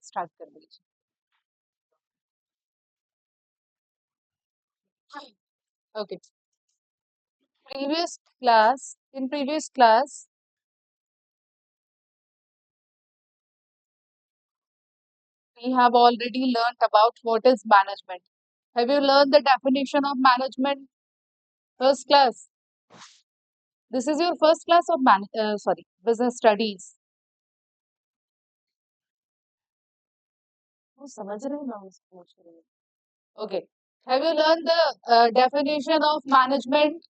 Start कर दीजिए। Okay. In previous class, we have already learned about what is management. Have you learned the definition of management? First class. This is your first class of business studies. वो समझ रहे हैं, मैं उसको पूछ रही हूँ. Okay. Have you learned the definition of management?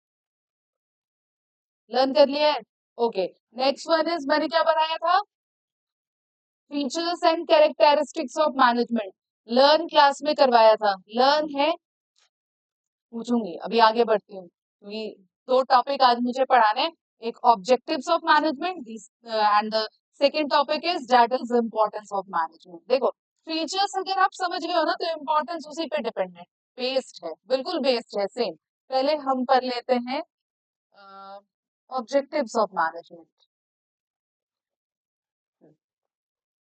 Learn कर लिया है? Okay. Next one is मैंने क्या बनाया था? Features and characteristics of management. Learn class में करवाया था. Learn है पूछूंगी. अभी आगे बढ़ती हूँ. दो टॉपिक आज मुझे पढ़ाने. एक objectives of management and the second topic is that is importance of management. देखो फीचर्स अगर आप समझ गए हो ना तो इम्पोर्टेंस उसी पे डिपेंडेंट बेस्ड है. बिल्कुल बेस्ड है. सेम. पहले हम पढ़ लेते हैं ऑब्जेक्टिव्स ऑफ मैनेजमेंट.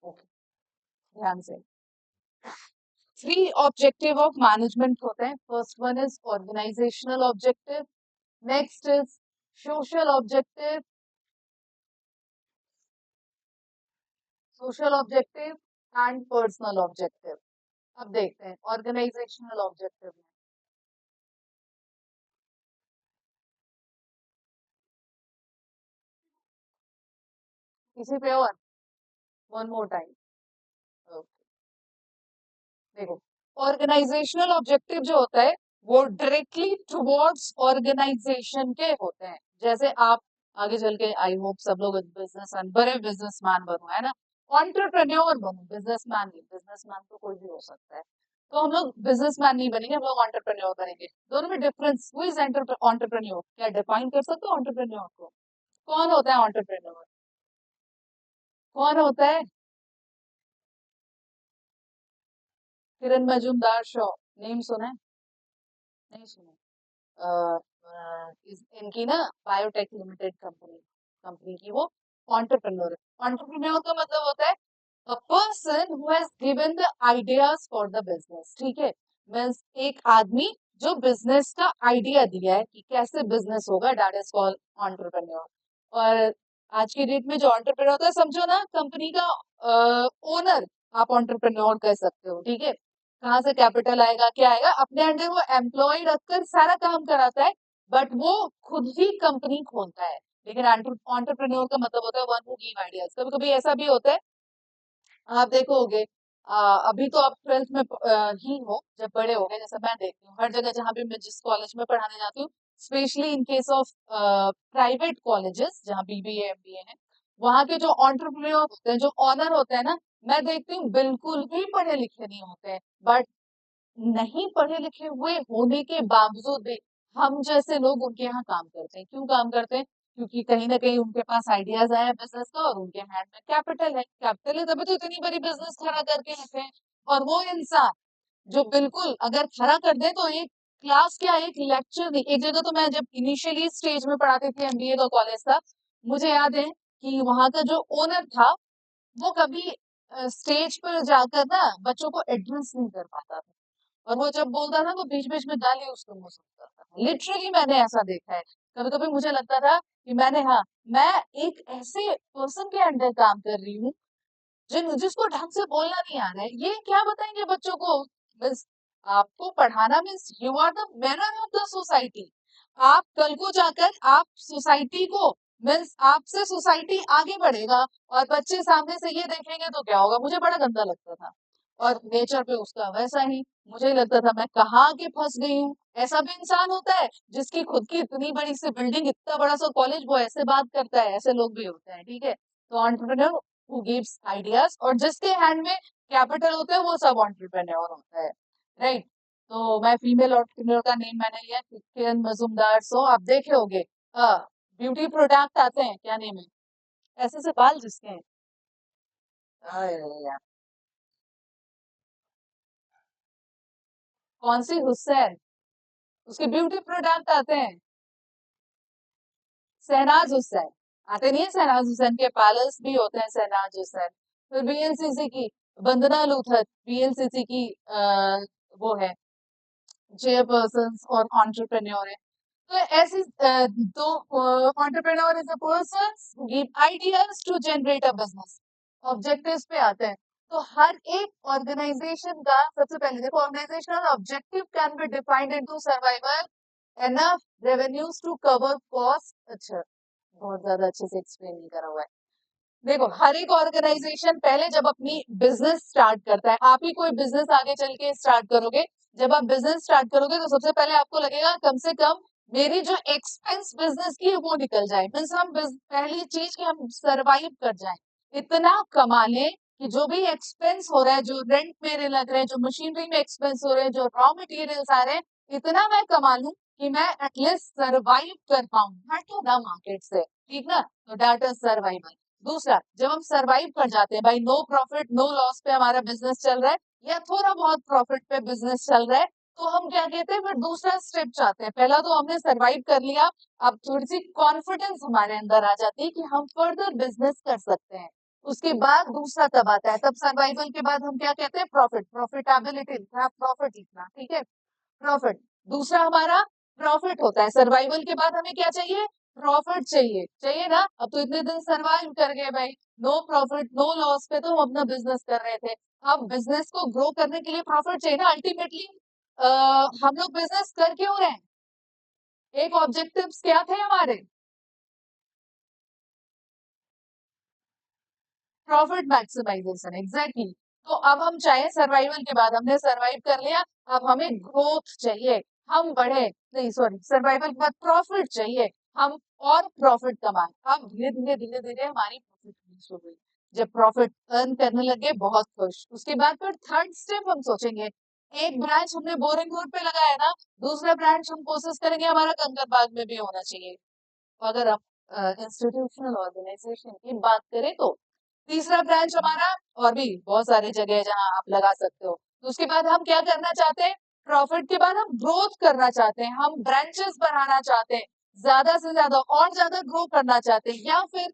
ओके ध्यान से. थ्री ऑब्जेक्टिव ऑफ मैनेजमेंट होते हैं. First one is organisational objective. Next is social objective. Social objective and personal objective. अब देखते हैं ऑर्गेनाइजेशनल ऑब्जेक्टिव में. किसी पे और वन मोर टाइम. देखो ऑर्गेनाइजेशनल ऑब्जेक्टिव जो होता है वो डायरेक्टली टुवर्ड्स ऑर्गेनाइजेशन के होते हैं. जैसे आप आगे चल के आई होप सब लोग बिजनेसमैन बड़े बिजनेसमैन बनो है ना. एंटरप्रेन्योर बनो. बिजनेसमैन नहीं. बिजनेसमैन तो कोई भी हो सकता है. तो हम लोग बिजनेसमैन नहीं बनेंगे. हम लोग एंटरप्रेन्योर बनेंगे. दोनों में डिफरेंस. Who is entrepreneur? क्या डिफाइन कर सकते हो एंटरप्रेन्योर को? कौन होता है एंटरप्रेन्योर? कौन होता है? किरण मजूमदार शो. नेम सुना है? नहीं सुना. इनकी ना बायोटेक लिमिटेड कंपनी की वो एंटरप्रेन्योर है. एंटरप्रेन्योर का मतलब होता है a person who has given the ideas for the business. ठीक है. मीन्स एक आदमी जो बिजनेस का आइडिया दिया है कि कैसे बिजनेस होगा. That is called entrepreneur. और आज की डेट में जो एंटरप्रेन्योर होता है समझो ना कंपनी का ओनर आप एंटरप्रेन्योर कह सकते हो. ठीक है. कहाँ से कैपिटल आएगा क्या आएगा अपने अंडर वो एम्प्लॉय रखकर सारा काम कराता है. बट वो खुद ही कंपनी खोलता है. लेकिन एंटरप्रेन्योर का मतलब होता है वन हु गिव आइडियाज. कभी कभी ऐसा भी होता है आप देखोगे. अभी तो आप ट्वेल्थ में ही हो. जब बड़े हो गए जैसे मैं देखती हूँ हर जगह जहाँ भी मैं जिस कॉलेज में पढ़ाने जाती हूँ specially in case of private colleges जहाँ बीबीए एमबीए है वहाँ के जो एंटरप्रेन्योर होते हैं जो ऑनर होते हैं ना मैं देखती हूँ बिल्कुल भी पढ़े लिखे नहीं होते हैं. बट नहीं पढ़े लिखे हुए होने के बावजूद भी हम जैसे लोग उनके यहाँ काम करते हैं. क्यों काम करते हैं? क्योंकि कहीं ना कहीं उनके पास आइडियाज आए बिजनेस का और उनके हैंड में कैपिटल है. कैपिटल है तभी तो इतनी बड़ी बिजनेस खड़ा करके रखे हैं. और वो इंसान जो बिल्कुल अगर खड़ा कर दे तो एक क्लास क्या एक लेक्चर नहीं. एक जगह तो मैं जब इनिशियली स्टेज में पढ़ाती थी एमबीए का कॉलेज था मुझे याद है कि वहां का जो ओनर था वो कभी स्टेज पर जाकर ना बच्चों को एड्रेस नहीं कर पाता था. और वो जब बोलता था तो बीच बीच में गाली उसको मुंह से निकलता था. लिटरली मैंने ऐसा देखा है. कभी कभी मुझे लगता था कि मैं एक ऐसे पर्सन के अंडर काम कर रही हूँ जिसको ढंग से बोलना नहीं आ रहा है. ये क्या बताएंगे बच्चों को? बस आपको पढ़ाना means you are the mirror of the society. आप कल को जाकर आप सोसाइटी को मीन्स आपसे सोसाइटी आगे बढ़ेगा. और बच्चे सामने से ये देखेंगे तो क्या होगा? मुझे बड़ा गंदा लगता था. और नेचर पे उसका वैसा ही मुझे लगता था मैं कहाँ आके फंस गई हूँ. ऐसा भी इंसान होता है जिसकी खुद की इतनी बड़ी सी बिल्डिंग इतना बड़ा सा कॉलेज वो ऐसे बात करता है. ऐसे लोग भी होते हैं. ठीक है. तो एंटरप्रेन्योर हु गिव्स आइडियाज और जिसके हैंड में कैपिटल होता है वो सब एंटरप्रेन्योर होता है. राइट. तो मैं फीमेल एंटरप्रेन्योर का नेम मैंने लिया किरण मजूमदार. सो आप देखे होगे ब्यूटी प्रोडक्ट आते हैं. क्या नेम है? ऐसे से बाल जिसके हैं. अरे यार. कौन सी हुसैन? उसके ब्यूटी प्रोडक्ट आते हैं. शहनाज हुसैन. आते नहीं है शहनाज हुसैन के पैलेस भी होते हैं शहनाज हुसैन. फिर बीएनसीसी की वंदना लूथर, बीएनसीसी की वो है चेयरपर्सन और एंटरप्रेन्योर है। तो ऐसी दो entrepreneur is a person give ideas to generate a business. Objectives पे आते हैं। तो हर एक ऑर्गेनाइजेशन का सबसे पहले देखो, organisational objective can be defined into survival, enough revenues to cover cost. अच्छा, बहुत ज्यादा अच्छे से एक्सप्लेन नहीं करा हुआ है। देखो, हर एक ऑर्गेनाइजेशन पहले जब अपनी बिजनेस स्टार्ट करता है, आप ही कोई बिजनेस आगे चल के स्टार्ट करोगे, जब आप बिजनेस स्टार्ट करोगे तो सबसे पहले आपको लगेगा कम से कम मेरी जो एक्सपेंस बिजनेस की है वो निकल जाए। मीन्स हम पहली चीज कि हम सरवाइव कर जाए, इतना कमा लें कि जो भी एक्सपेंस हो रहा है, जो रेंट मेरे लग रहे हैं, जो मशीनरी में एक्सपेंस हो रहे हैं, जो रॉ मटेरियल्स आ रहे हैं, इतना मैं कमा लूं कि मैं एटलीस्ट सरवाइव कर पाऊं हट द मार्केट से। ठीक ना? तो दैट इज सर्वाइवल। दूसरा, जब हम सरवाइव कर जाते हैं, भाई नो प्रॉफिट नो लॉस पे हमारा बिजनेस चल रहा है या थोड़ा बहुत प्रॉफिट पे बिजनेस चल रहा है, तो हम क्या कहते हैं, फिर दूसरा स्टेप चाहते हैं। पहला तो हमने सरवाइव कर लिया, अब थोड़ी सी कॉन्फिडेंस हमारे अंदर आ जाती है कि हम फर्दर बिजनेस कर सकते हैं। उसके बाद दूसरा तब आता है, तब सर्वाइवल के बाद हम क्या कहते हैं, प्रॉफिट, प्रॉफिटेबिलिटी लिखना, प्रॉफिट लिखना। ठीक है, प्रॉफिट। दूसरा हमारा प्रॉफिट होता है। सर्वाइवल के बाद हमें क्या चाहिए, प्रॉफिट चाहिए, चाहिए ना? अब तो इतने दिन सरवाइव कर गए भाई, नो प्रॉफिट नो लॉस पे तो हम अपना बिजनेस कर रहे थे। अब बिजनेस को ग्रो करने के लिए प्रॉफिट चाहिए ना अल्टीमेटली। हम लोग बिजनेस कर क्यों रहे हैं? एक ऑब्जेक्टिव्स क्या थे हमारे, प्रॉफिट मैक्सिमाइजेशन, एग्जैक्टली। तो अब हम चाहे सर्वाइवल के बाद हमने सरवाइव कर लिया, अब हमें ग्रोथ चाहिए, हम बढ़े, नहीं सॉरी, सर्वाइवल के बाद प्रॉफिट चाहिए, हम और प्रॉफिट कमाए। अब धीरे धीरे धीरे धीरे हमारी प्रॉफिट शुरू हुई, जब प्रॉफिट अर्न करने लगे बहुत खुश। उसके बाद फिर थर्ड स्टेप हम सोचेंगे, एक ब्रांच हमने बोरिंग रोड पे लगाया ना, दूसरा ब्रांच हम कोशिश करेंगे हमारा कंकरबाग में भी होना चाहिए। अगर आप इंस्टीट्यूशनल ऑर्गेनाइजेशन की बात करें तो तीसरा ब्रांच हमारा, और भी बहुत सारे जगह है जहां आप लगा सकते हो। तो उसके बाद हम क्या करना चाहते हैं, प्रॉफिट के बाद हम ग्रोथ करना चाहते हैं, हम ब्रांचेस बढ़ाना चाहते हैं, ज्यादा से ज्यादा और ज्यादा ग्रो करना चाहते हैं, या फिर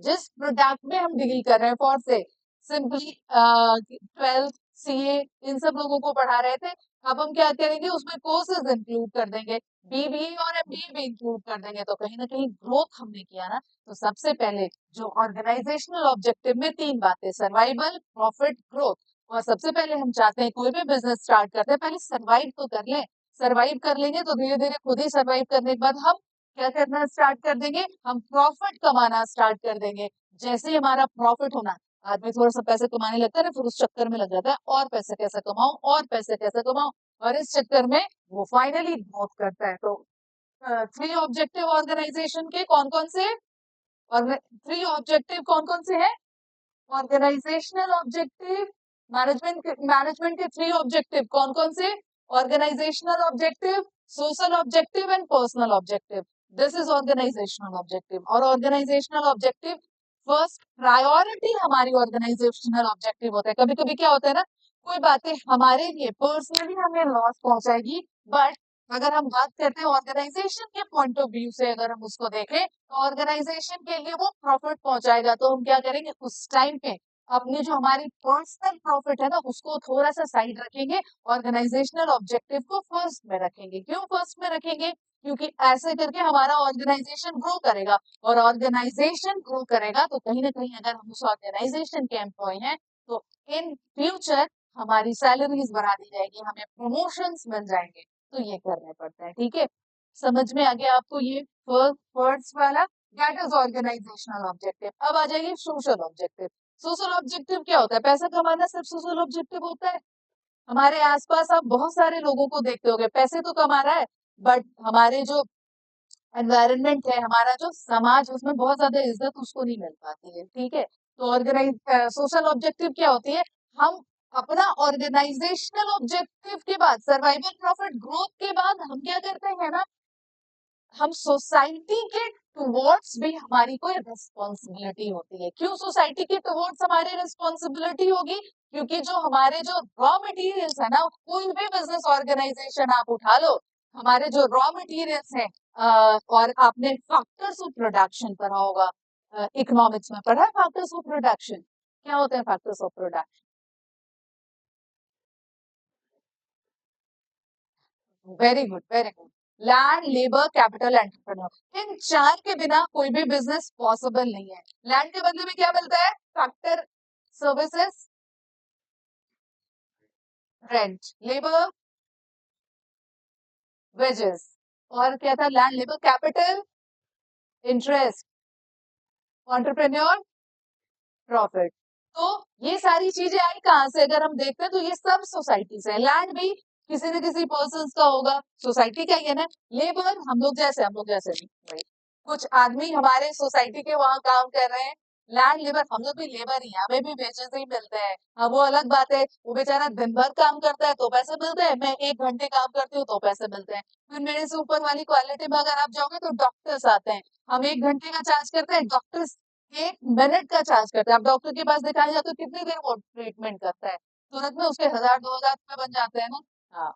जिस प्रोडक्ट में हम डील कर रहे हैं, फॉर से सिंपली 12th सीए इन सब लोगों को पढ़ा रहे थे, अब हम क्या करेंगे, उसमें कोर्सेज इंक्लूड कर देंगे, बीबीए और एमबीए भी इंक्लूड कर देंगे, तो कहीं ना कहीं ग्रोथ हमने किया ना। तो सबसे पहले जो ऑर्गेनाइजेशनल ऑब्जेक्टिव में तीन बातें, सर्वाइवल प्रॉफिट ग्रोथ, और सबसे पहले हम चाहते हैं कोई भी बिजनेस स्टार्ट करते हैं पहले सर्वाइव तो कर लें। सर्वाइव कर लेंगे तो धीरे धीरे खुद ही सर्वाइव करने के बाद हम क्या करना स्टार्ट कर देंगे, हम प्रॉफिट कमाना स्टार्ट कर देंगे। जैसे ही हमारा प्रॉफिट होना, आदमी थोड़ा सा पैसे कमाने लगता है ना, फिर उस चक्कर में लग जाता है और पैसे कैसे कमाऊं और पैसे कैसे कमाऊं, और इस चक्कर में वो फाइनली ग्रोथ करता है। तो थ्री ऑब्जेक्टिव ऑर्गेनाइजेशन के कौन कौन से, और थ्री ऑब्जेक्टिव कौन कौन से हैं, ऑर्गेनाइजेशनल ऑब्जेक्टिव, मैनेजमेंट के थ्री ऑब्जेक्टिव कौन कौन से, organisational objective, social objective and personal objective. This is organisational objective. और ऑर्गेनाइजेशनल ऑब्जेक्टिव फर्स्ट प्रायोरिटी हमारी ऑर्गेनाइजेशनल ऑब्जेक्टिव होता है। कभी कभी क्या होता है ना, कोई बातें हमारे लिए पर्सनली हमें लॉस पहुंचाएगी, बट अगर हम बात करते हैं ऑर्गेनाइजेशन के पॉइंट ऑफ व्यू से, अगर हम उसको देखें तो ऑर्गेनाइजेशन के लिए वो प्रॉफिट पहुंचाएगा, तो हम क्या करेंगे उस टाइम पे अपनी जो हमारी पर्सनल प्रॉफिट है ना उसको थोड़ा सा साइड रखेंगे, ऑर्गेनाइजेशनल ऑब्जेक्टिव को फर्स्ट में रखेंगे। क्यों फर्स्ट में रखेंगे, क्योंकि ऐसे करके हमारा ऑर्गेनाइजेशन ग्रो करेगा, और ऑर्गेनाइजेशन ग्रो करेगा तो कहीं ना कहीं अगर हम उस ऑर्गेनाइजेशन के एम्प्लॉय हैं तो इन फ्यूचर हमारी सैलरीज बढ़ा दी जाएगी, हमें प्रमोशंस मिल जाएंगे। तो ये करने पड़ता है। ठीक है, समझ में आ गया आपको ये फर्स्ट वाला, दैट इज ऑर्गेनाइजेशनल ऑब्जेक्टिव। अब आ जाइए सोशल ऑब्जेक्टिव। सोशल ऑब्जेक्टिव क्या होता है, पैसा कमाना सिर्फ सोशल ऑब्जेक्टिव होता है? हमारे आसपास आप बहुत सारे लोगों को देखते होंगे, पैसे तो कमा रहा है बट हमारे जो एनवायरनमेंट है, हमारा जो समाज, उसमें बहुत ज्यादा इज्जत उसको नहीं मिल पाती है। ठीक है, तो ऑर्गेनाइज सोशल ऑब्जेक्टिव क्या होती है, हम अपना ऑर्गेनाइजेशनल ऑब्जेक्टिव के बाद, सर्वाइवल प्रॉफिट ग्रोथ के बाद हम क्या करते हैं ना, हम सोसाइटी के टुवर्ड्स भी हमारी कोई रिस्पॉन्सिबिलिटी होती है। क्यों सोसाइटी के टुवर्ड्स हमारी रिस्पॉन्सिबिलिटी होगी, क्योंकि जो हमारे जो रॉ मटेरियल्स है ना, कोई भी बिजनेस ऑर्गेनाइजेशन आप उठा लो, हमारे जो रॉ मटेरियल्स हैं, और आपने फैक्टर्स ऑफ प्रोडक्शन पढ़ा होगा, इकोनॉमिक्स में पढ़ा है फैक्टर्स ऑफ प्रोडक्शन। क्या होते हैं factors of production? Very good, very good. Land, labour, capital, entrepreneur, इन चार के बिना कोई भी बिजनेस पॉसिबल नहीं है। लैंड के बदले में क्या मिलता है? Factor, services, rent, labour, wages. और क्या था? Land, labour, capital, interest, entrepreneur, profit. तो ये सारी चीजें आई कहाँ से? अगर हम देखते हैं तो ये सब सोसाइटी से। लैंड भी किसी न किसी पर्सन का होगा, सोसाइटी का ही है ना। लेबर हम लोग जैसे नहीं भाई, कुछ आदमी हमारे सोसाइटी के वहां काम कर रहे हैं। लैंड, लेबर, हम लोग भी लेबर ही हैं, हमें भी वेजेस ही मिलते हैं। अब वो अलग बात है, वो बेचारा दिन भर काम करता है तो पैसे मिलते हैं, मैं 1 घंटे काम करती हूँ तो पैसे मिलते हैं। फिर मेरे से ऊपर वाली क्वालिटी में अगर आप जाओगे तो डॉक्टर्स आते हैं, हम 1 घंटे का चार्ज करते हैं, डॉक्टर्स 1 मिनट का चार्ज करते हैं। आप डॉक्टर के पास दिखाया जाए तो कितनी देर वो ट्रीटमेंट करता है? तुरंत में उसके 1000-2000 रुपए बन जाते हैं ना। हाँ,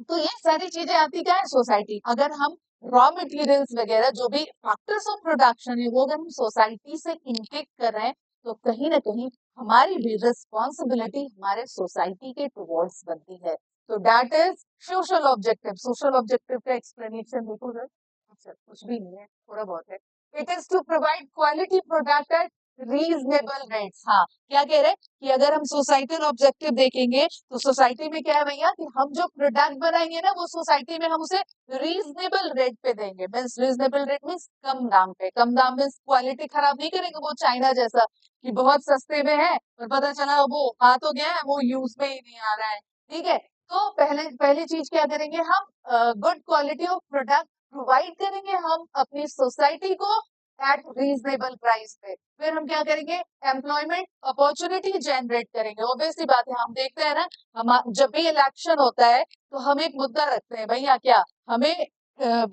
तो ये सारी चीजें आती क्या है? सोसाइटी। अगर हम रॉ मटेरियल्स वगैरह जो भी फैक्टर्स ऑफ प्रोडक्शन है वो अगर हम सोसाइटी से इनटेक कर रहे हैं तो कहीं ना कहीं हमारी भी रिस्पॉन्सिबिलिटी हमारे सोसाइटी के टुवर्ड्स बनती है। तो that is social objective. Social objective का एक्सप्लेनेशन देखो जरा। अच्छा, कुछ भी नहीं है, थोड़ा बहुत है। It is to provide quality product at reasonable rates. हाँ, क्या कह रहे हैं कि अगर हम सोसाइटल ऑब्जेक्टिव देखेंगे तो सोसाइटी में क्या है भैया कि हम जो प्रोडक्ट बनाएंगे ना वो सोसाइटी में हम उसे रीजनेबल रेट पे देंगे। मीन्स रीजनेबल रेट मीन्स कम दाम पे। कम दाम मीन्स क्वालिटी खराब नहीं करेंगे वो चाइना जैसा कि बहुत सस्ते में है और पता चला वो आ तो गया है, वो यूज में ही नहीं आ रहा है। ठीक है, तो पहली चीज क्या करेंगे हम? Good quality of product provide करेंगे हम अपनी सोसाइटी को एट रीजनेबल प्राइस पे। फिर हम क्या करेंगे? एम्प्लॉयमेंट अपॉर्चुनिटी जनरेट करेंगे। ऑब्वियस सी बात है, हम देखते हैं ना, हम जब भी इलेक्शन होता है तो हम एक मुद्दा रखते हैं भैया, क्या हमें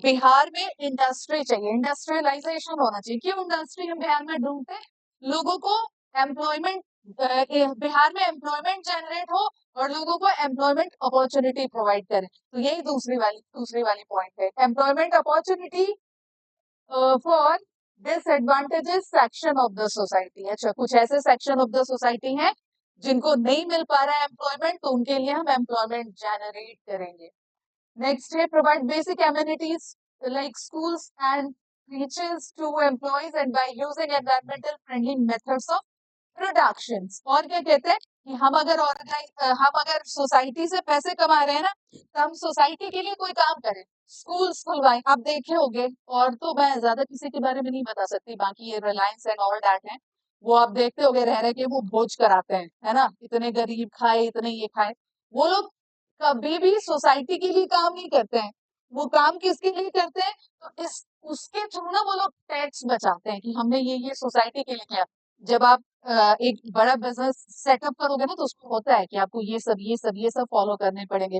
बिहार में इंडस्ट्री चाहिए, इंडस्ट्रियलाइजेशन होना चाहिए। क्यों इंडस्ट्री हम बिहार में ढूंढते हैं? लोगों को एम्प्लॉयमेंट, बिहार में एम्प्लॉयमेंट जनरेट हो और लोगों को एम्प्लॉयमेंट अपॉर्चुनिटी प्रोवाइड करें। तो यही दूसरी वाली पॉइंट है, employment opportunity for disadvantages section of the society. अच्छा, कुछ ऐसे सेक्शन ऑफ द सोसाइटी हैं जिनको नहीं मिल पा रहा है एम्प्लॉयमेंट, तो उनके लिए हम एम्प्लॉयमेंट जनरेट करेंगे। नेक्स्ट है provide basic amenities like schools and teachers to employees and by using environmental friendly methods of productions. और क्या कहते हैं कि हम अगर सोसाइटी से पैसे कमा रहे हैं ना तो हम सोसाइटी के लिए कोई काम करें। स्कूल्स खुलवाएं, आप देखे होंगे, और तो मैं ज्यादा किसी के बारे में नहीं बता सकती, बाकी ये रिलायंस एंड ऑल दैट है, वो आप देखते होंगे रह रहे के वो भोज कराते हैं, है ना, इतने गरीब खाए, इतने ये खाए। वो लोग कभी भी सोसाइटी के लिए काम नहीं करते हैं। वो काम किसके लिए करते हैं? तो इस उसके थ्रू ना वो लोग टैक्स बचाते हैं कि हमने ये सोसाइटी के लिए किया। जब आप एक बड़ा बिजनेस सेटअप करोगे ना तो उसमें होता है कि आपको ये सब फॉलो करने पड़ेंगे।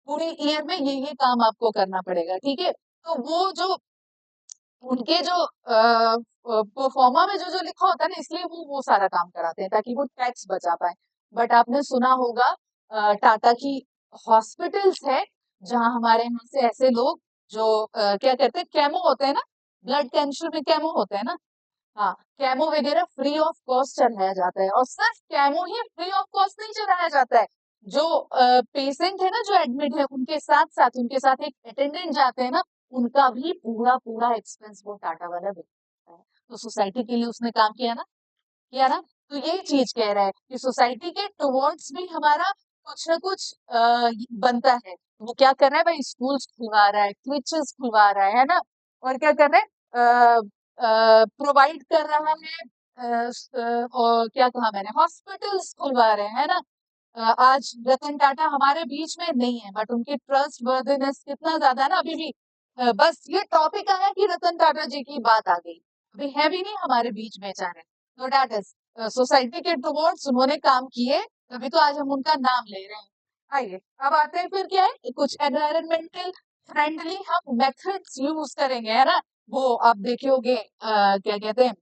पूरे ईयर में ये काम आपको करना पड़ेगा, ठीक है। तो वो जो उनके जो प्रोफार्मा में जो जो लिखा होता है ना, इसलिए वो सारा काम कराते हैं ताकि वो टैक्स बचा पाए। बट आपने सुना होगा टाटा की हॉस्पिटल्स है जहां हमारे यहाँ से ऐसे लोग जो क्या कहते हैं, केमो होते हैं ना, ब्लड कैंसर में केमो होते हैं ना, हाँ, कैमो वगैरह फ्री ऑफ कॉस्ट चढ़ाया जाता है। और सिर्फ camo he free of cost नहीं चढ़ाया जाता है, जो पेशेंट है ना, जो एडमिट है, उनके साथ एक अटेंडेंट जाते हैं ना, उनका भी पूरा पूरा एक्सपेंस वो टाटा वाला देखता है। तो सोसाइटी के लिए उसने काम किया ना। तो यही चीज कह रहा है कि सोसाइटी के टुवर्ड्स भी हमारा कुछ ना कुछ बनता है। वो क्या कर रहा है भाई? स्कूल्स खुलवा रहा है, क्रिचेस खुलवा रहा है ना। और क्या कर रहा है? प्रोवाइड कर रहा है, और क्या कहा मैंने, हॉस्पिटल्स खुलवा रहे हैं ना। आज रतन टाटा हमारे बीच में नहीं है बट उनकी ट्रस्ट वर्दीनेस कितना ज्यादा है ना अभी भी। बस ये टॉपिक आया कि रतन टाटा जी की बात आ गई, अभी है भी नहीं हमारे बीच में बेचारे। तो डैट इज सोसाइटी के टुवर्ड्स उन्होंने काम किए, तभी तो आज हम उनका नाम ले रहे हैं। आइए अब आते हैं, फिर क्या है, कुछ एनवायरमेंटल फ्रेंडली हम मेथड्स यूज करेंगे, है ना। वो आप देखे होंगे क्या कहते हैं,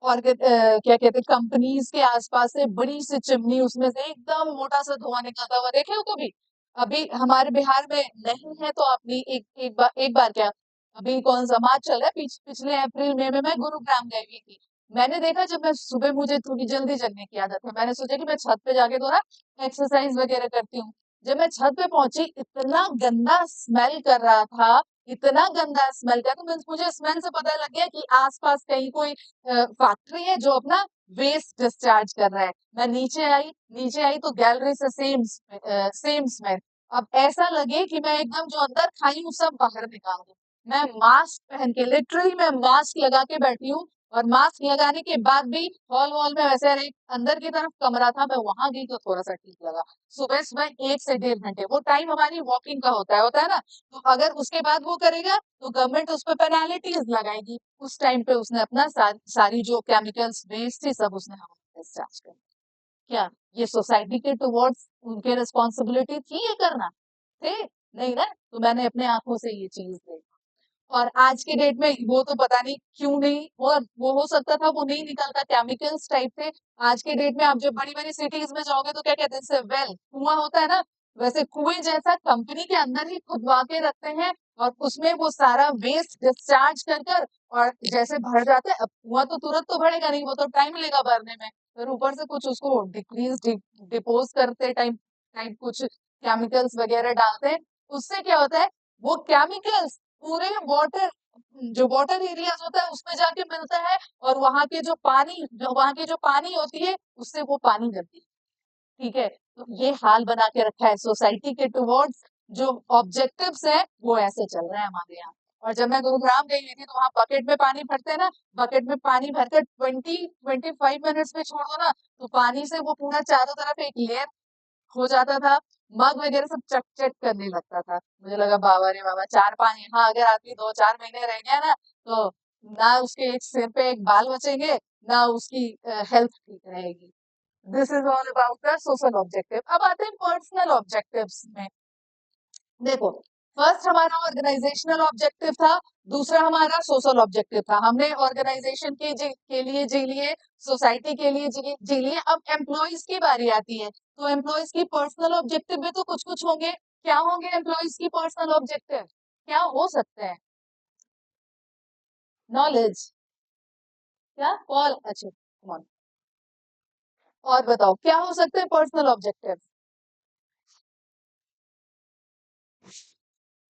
और क्या कहते हैं, कंपनीज के आसपास से बड़ी सी चिमनी, उसमें से एकदम मोटा सा धुआं निकलता हुआ देखे हो कभी? अभी हमारे बिहार में नहीं है तो आपने एक बार क्या, अभी कौन सा मार्च चल रहा है, पिछले अप्रैल मई में मैं गुरुग्राम गई हुई थी। मैंने देखा जब मैं सुबह, मुझे थोड़ी जल्दी जगने की आदत है, मैंने सोचा कि मैं छत पे जाके थोड़ा एक्सरसाइज वगैरह करती हूँ। जब मैं छत पे पहुंची, इतना गंदा स्मेल कर रहा था, इतना गंदा स्मेल कर, तो मुझे स्मेल से पता लग गया कि आसपास कहीं कोई फैक्ट्री है जो अपना वेस्ट डिस्चार्ज कर रहा है। मैं नीचे आई तो गैलरी से सेम सेम स्मेल। अब ऐसा लगे कि मैं एकदम जो अंदर खाई हूँ सब बाहर निकाल दूं। मैं मास्क पहन के, लिटरली मैं मास्क लगा के बैठी हूँ, और मास्क लगाने के बाद भी हॉल वॉल में वैसे एक अंदर की तरफ कमरा था, मैं वहां गई तो थोड़ा सा ठीक लगा। सुबह सुबह 1 से 1.5 घंटे वो टाइम हमारी वॉकिंग का होता है ना, तो अगर उसके बाद वो करेगा तो गवर्नमेंट उस पर पेनाल्टीज लगाएगी। उस टाइम पे उसने अपना सारी जो केमिकल्स वेस्ट थी सब उसने हमारे डिस्चार्ज कर। क्या ये सोसाइटी के टुवर्ड्स उनके रिस्पॉन्सिबिलिटी थी ये करना? थे? नहीं ना। तो मैंने अपने आंखों से ये चीज देखी। और आज के डेट में वो तो पता नहीं क्यों नहीं, वो हो सकता था वो नहीं निकलता, केमिकल्स टाइप थे। आज के डेट में आप जब बड़ी बड़ी सिटीज में जाओगे तो क्या कहते हैं इसे, वेल कुआं होता है ना, वैसे कुएं जैसा कंपनी के अंदर ही खुदवा के रखते हैं, और उसमें वो सारा वेस्ट डिस्चार्ज कर कर, और जैसे भर जाता है, अब कुआं तो तुरंत तो भरेगा नहीं, वो तो टाइम लेगा भरने में, फिर ऊपर से कुछ उसको डिक्रीज डिपोज करते टाइम टाइम कुछ केमिकल्स वगैरह डालते हैं। उससे क्या होता है, वो केमिकल्स पूरे वाटर, जो वाटर एरियाज होता है उसमें जाके मिलता है, और वहां की जो पानी होती है उससे वो पानी गंदी, ठीक है। तो ये हाल बना के रखा है सोसाइटी के टुवर्ड्स, जो ऑब्जेक्टिव्स है वो ऐसे चल रहे हैं हमारे यहाँ। और जब मैं गुरुग्राम गई हुई थी तो वहां बकेट में पानी भरते हैं ना, बकेट में पानी भरकर 20-25 मिनट्स में छोड़ दो ना, तो पानी से वो पूरा चारों तरफ एक लेयर हो जाता था, मग वगैरह सब चट चट करने लगता था। मुझे लगा बाबा रे बाबा, 4-5 यहाँ अगर आदमी 2-4 महीने रह गया ना, तो ना उसके एक सिर पे एक बाल बचेंगे, ना उसकी हेल्थ ठीक रहेगी। This is all about the social objective. अब आते हैं पर्सनल ऑब्जेक्टिव्स में। देखो, फर्स्ट हमारा ऑर्गेनाइजेशनल ऑब्जेक्टिव था, दूसरा हमारा सोशल ऑब्जेक्टिव था। हमने ऑर्गेनाइजेशन के लिए जी लिए, सोसाइटी के लिए जी लिए। अब एम्प्लॉयज की बारी आती है, तो एम्प्लॉयज की पर्सनल ऑब्जेक्टिव भी तो कुछ कुछ होंगे। क्या होंगे एम्प्लॉयज की पर्सनल ऑब्जेक्टिव? क्या हो सकते हैं? नॉलेज? क्या कॉल? अच्छा, come on। और बताओ क्या हो सकते हैं पर्सनल ऑब्जेक्टिव?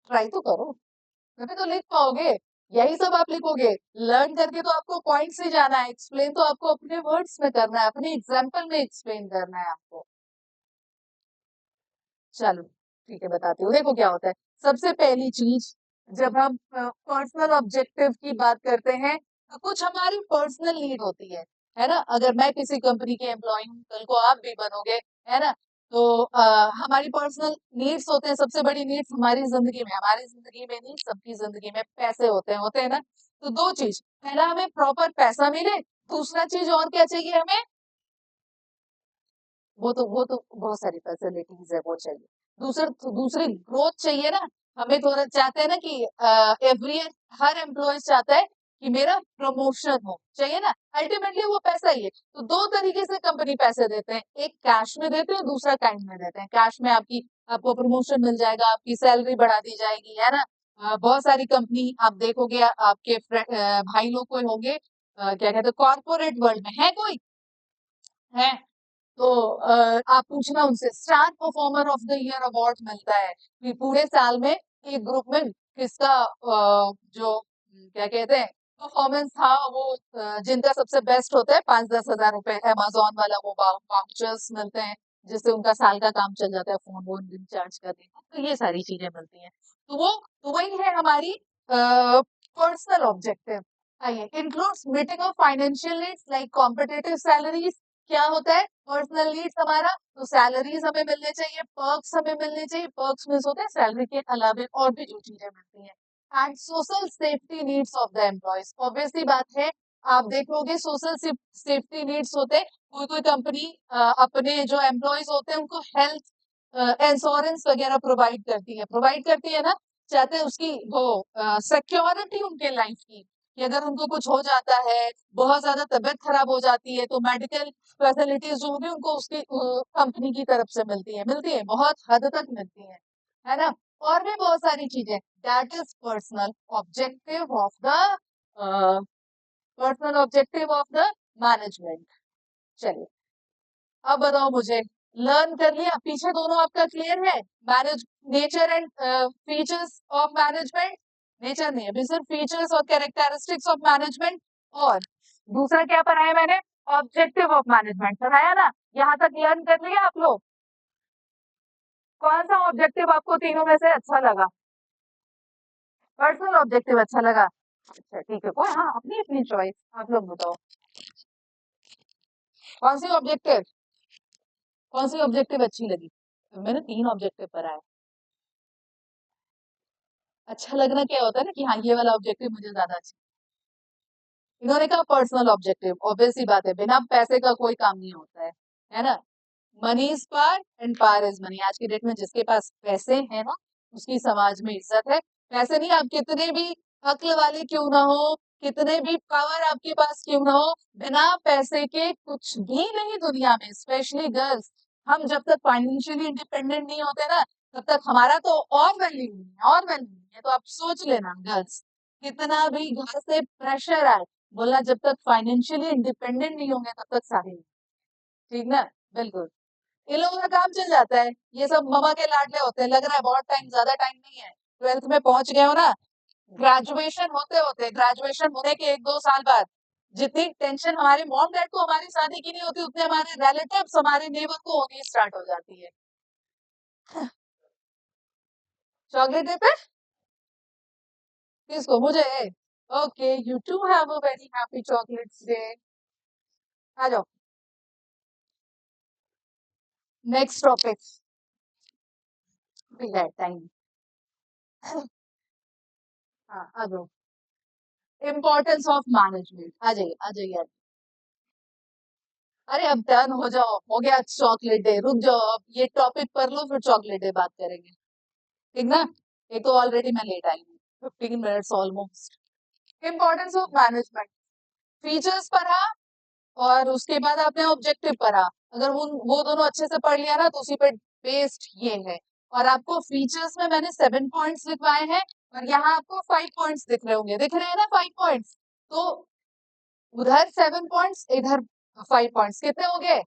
ट्राई तो करो, तभी तो लिख पाओगे। यही सब आप लिखोगे। लर्न करके तो आपको पॉइंट से जाना है, एक्सप्लेन तो आपको अपने वर्ड्स में करना है, अपने एग्जाम्पल में एक्सप्लेन करना है आपको। चलो ठीक है, बताती हूँ। देखो क्या होता है, सबसे पहली चीज, जब हम पर्सनल ऑब्जेक्टिव की बात करते हैं तो कुछ हमारी पर्सनल नीड होती है ना। अगर मैं किसी कंपनी के एम्प्लॉय हूँ, कल को आप भी बनोगे, है ना, तो हमारी पर्सनल नीड्स होते हैं। सबसे बड़ी नीड्स हमारी जिंदगी में नहीं, सबकी जिंदगी में पैसे होते हैं ना। तो दो चीज, पहला हमें प्रॉपर पैसा मिले, दूसरा चीज और क्या चाहिए हमें, वो तो बहुत सारी फैसिलिटीज है वो चाहिए। दूसरी ग्रोथ चाहिए ना। हमें थोड़ा चाहते हैं ना कि एवरी हर एम्प्लॉय चाहता है कि मेरा प्रमोशन हो, चाहिए ना। अल्टीमेटली वो पैसा ही है। तो दो तरीके से कंपनी पैसे देते हैं, एक कैश में देते हैं, दूसरा काइंड में देते हैं। कैश में आपको प्रमोशन मिल जाएगा, आपकी सैलरी बढ़ा दी जाएगी, है ना। बहुत सारी कंपनी आप देखोगे, आपके भाई लोग कोई होंगे, क्या कहते हैं, कॉर्पोरेट वर्ल्ड में है कोई, है तो आप पूछना उनसे, star performer of the year award मिलता है कि पूरे साल में एक ग्रुप में किसका जो क्या कहते हैं परफॉर्मेंस था, वो जिनका सबसे बेस्ट होता है, 5-10 हजार रुपए अमेजोन वाला वो वाउचर्स मिलते हैं, जिससे उनका साल का काम चल जाता है, फोन वोन रिचार्ज करने का, तो ये सारी चीजें मिलती हैं। तो वही है हमारी पर्सनल ऑब्जेक्टिव। आइए, includes meeting of financial needs like competitive salaries. क्या होता है पर्सनल नीड्स हमारा? तो सैलरीज हमें मिलने चाहिए, पर्क्स हमें मिलने चाहिए। पर्क्स में होते हैं सैलरी के अलावा और भी जो चीजें मिलती हैं। And social safety needs of the employees, obviously बात है, आप देखोगे सोशल सेफ्टी नीड्स होते हैं। कोई कोई कंपनी अपने जो एम्प्लॉयज होते हैं उनको हेल्थ इंश्योरेंस वगैरह प्रोवाइड करती है ना। चाहते हैं उसकी वो सिक्योरिटी उनके लाइफ की, कि अगर उनको कुछ हो जाता है, बहुत ज्यादा तबीयत खराब हो जाती है, तो मेडिकल फैसिलिटीज जो होगी उनको उसकी कंपनी की तरफ से मिलती है, बहुत हद तक मिलती है ना। और भी बहुत सारी चीजें, that is personal objective of the management. चलिए अब बताओ मुझे, लर्न कर लिया, पीछे दोनों आपका क्लियर है? Manage, nature and features of management, nature नहीं अभी सिर्फ फीचर्स और कैरेक्टरिस्टिक्स ऑफ मैनेजमेंट, और दूसरा क्या पढ़ाया मैंने? ऑब्जेक्टिव ऑफ मैनेजमेंट पढ़ाया ना? यहाँ तक लर्न कर लिया आप लोग? कौन सा ऑब्जेक्टिव आपको तीनों में से अच्छा लगा? पर्सनल ऑब्जेक्टिव अच्छा लगा? अच्छा ठीक है, कोई, हाँ अपनी अपनी चॉइस, आप लोग बताओ कौन सी ऑब्जेक्टिव, कौन सी ऑब्जेक्टिव अच्छी लगी? मैंने 3 ऑब्जेक्टिव पढ़ा है। अच्छा लगना क्या होता है ना कि हाँ ये वाला ऑब्जेक्टिव मुझे ज्यादा अच्छा। इन्होंने कहा पर्सनल ऑब्जेक्टिव, ऑब्वियस सी बात है, बिना पैसे का कोई काम नहीं होता है ना? Money is power and power is money. आज की डेट में जिसके पास पैसे हैं ना, उसकी समाज में इज्जत है। पैसे नहीं, आप कितने भी अक्ल वाले क्यों ना हो, कितने भी पावर आपके पास क्यों ना हो, बिना पैसे के कुछ भी नहीं दुनिया में, स्पेशली गर्ल्स। हम जब तक फाइनेंशियली इंडिपेंडेंट नहीं होते ना, तब तक हमारा तो और वैल्यू नहीं है, और वैल्यू नहीं है। तो आप सोच लेना गर्ल्स, कितना भी घर से प्रेशर आए, बोला जब तक फाइनेंशियली इंडिपेंडेंट नहीं होंगे तब तक शादी नहीं। ठीक ना? बिल्कुल। इन लोगों का काम चल जाता है, ये सब ममा के लाडले होते हैं। लग रहा है बहुत टाइम, ज्यादा टाइम नहीं है, 12th में पहुंच गए हो ना। ग्रेजुएशन होते होते, ग्रेजुएशन होने के 1-2 साल बाद, जितनी टेंशन हमारे मॉम डैड को हमारी शादी की नहीं होती, उतने हमारे रिलेटिव्स, हमारे नेबर को होनी स्टार्ट हो जाती है। चॉकलेट डे पे किसको? मुझे? Okay, you too have a very happy chocolates day. आ जाओ, नेक्स्ट टॉपिक भी है टाइम। हाँ आ जाओ, इम्पोर्टेंस ऑफ मैनेजमेंट, आ जाइए आ जाइए। अरे अब डन हो जाओ, हो गया चॉकलेट डे, रुक जाओ, अब ये टॉपिक पर लो फिर चॉकलेट डे बात करेंगे, ठीक ना? एक तो ऑलरेडी मैं लेट आई हूँ, 15 minutes almost. Importance of management, features पढ़ा, और उसके बाद आपने ऑब्जेक्टिव पढ़ा। अगर वो दोनों अच्छे से पढ़ लिया ना, तो उसी पे बेस्ड ये है। और आपको फीचर्स में मैंने 7 पॉइंट्स लिखवाए हैं, और यहाँ आपको 5 पॉइंट्स दिख रहे होंगे, दिख रहे हैं ना 5 पॉइंट्स? तो उधर 7 पॉइंट्स, इधर 5 पॉइंट्स, कितने हो गए?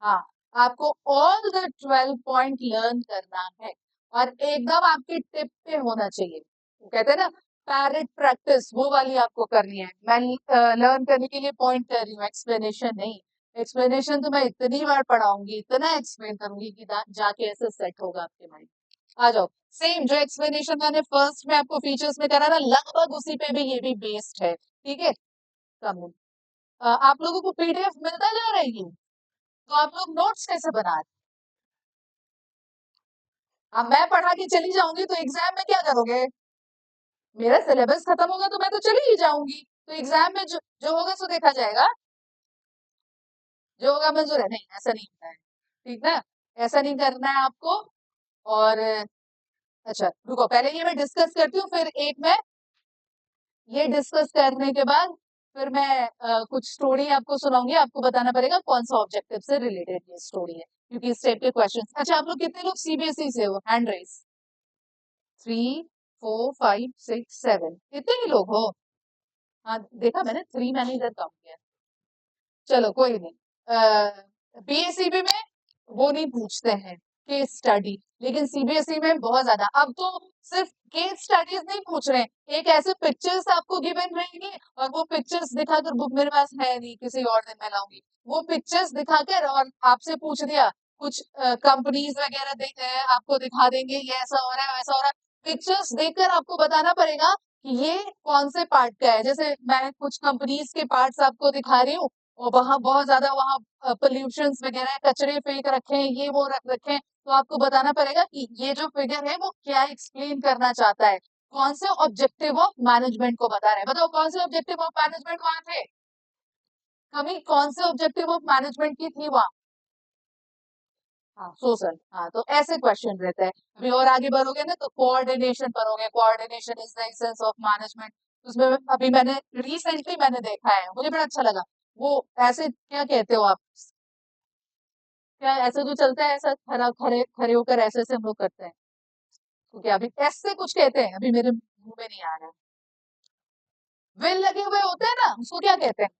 हाँ, आपको ऑल द 12 पॉइंट लर्न करना है, और एकदम आपकी टिप पे होना चाहिए। वो कहते हैं ना पैरेट प्रैक्टिस, वो वाली आपको करनी है। मैं लर्न करने के लिए पॉइंट कर रही हूँ, एक्सप्लेनेशन नहीं। एक्सप्लेनेशन तो मैं इतनी बार पढ़ाऊंगी, इतना एक्सप्लेन करूंगी कि जाके ऐसे सेट होगा आपके माइंड। आ जाओ, सेम जो एक्सप्लेनेशन मैंने फर्स्ट में आपको फीचर्स में करा ना, लगभग उसी पे भी ये भी बेस्ड है, ठीक है? कम आप लोगों को पीडीएफ मिलता जा रहा है ये? तो आप लोग नोट्स कैसे बना रहे? अब मैं पढ़ा के चली जाऊंगी तो एग्जाम में क्या करोगे? मेरा सिलेबस खत्म होगा तो मैं तो चली ही जाऊंगी, तो एग्जाम में जो जो होगा सो देखा जाएगा, जो होगा मंजूर है। नहीं, ऐसा नहीं होता है, ठीक ना? ऐसा नहीं करना है आपको। और अच्छा रुको, पहले ये मैं डिस्कस करती हूँ, फिर एक मैं ये डिस्कस करने के बाद फिर मैं कुछ स्टोरी आपको सुनाऊंगी। आपको बताना पड़ेगा कौन सा ऑब्जेक्टिव से रिलेटेड ये स्टोरी है, क्योंकि इस टाइप के क्वेश्चन। अच्छा, आप लोग कितने लोग सीबीएसई से हो? Hand raise. 3 4 5 6 7, इतने ही लोग हो? हाँ देखा मैंने, 3 मैंने इधर काउंट किया। चलो कोई नहीं, बीएसईबी में वो नहीं पूछते हैं केस स्टडी, लेकिन सीबीएसई में बहुत ज्यादा। अब तो सिर्फ केस स्टडीज नहीं पूछ रहे हैं, एक ऐसे पिक्चर्स आपको गिवन रहेंगे, और वो पिक्चर्स दिखाकर, बुक मेरे पास है नहीं, किसी और दिन मैं लाऊंगी, वो पिक्चर्स दिखाकर और आपसे पूछ दिया कुछ कंपनीज वगैरह आपको दिखा देंगे, ये ऐसा हो रहा है वैसा हो रहा है। पिक्चर्स देखकर आपको बताना पड़ेगा कि ये कौन से पार्ट का है। जैसे मैं कुछ कंपनीज के पार्ट्स आपको दिखा रही हूँ, और वहां बहुत ज्यादा, वहां पोल्यूशन वगैरह, कचरे फेंक रखे हैं, ये वो रख रखे हैं, तो आपको बताना पड़ेगा कि ये जो फिगर है वो क्या एक्सप्लेन करना चाहता है, कौन से ऑब्जेक्टिव ऑफ मैनेजमेंट को बता रहा है। बताओ कौन से ऑब्जेक्टिव ऑफ मैनेजमेंट वहां थे? कमी कौन से ऑब्जेक्टिव ऑफ मैनेजमेंट की थी वहां? हाँ सोशल, हाँ तो ऐसे क्वेश्चन रहते हैं। अभी और आगे बढ़ोगे ना तो कोऑर्डिनेशन पढ़ोगे, coordination is the essence of management. उसमें अभी मैंने रिसेंटली मैंने देखा है, मुझे बड़ा अच्छा लगा। वो ऐसे क्या कहते हो आप, क्या ऐसे जो चलता है, ऐसा खड़ा खड़े खड़े होकर ऐसे ऐसे हम लोग करते हैं, तो क्या अभी ऐसे कुछ कहते हैं, अभी मेरे मुंह में नहीं आ रहा है। वेल लगे हुए होते हैं ना, उसको क्या कहते हैं?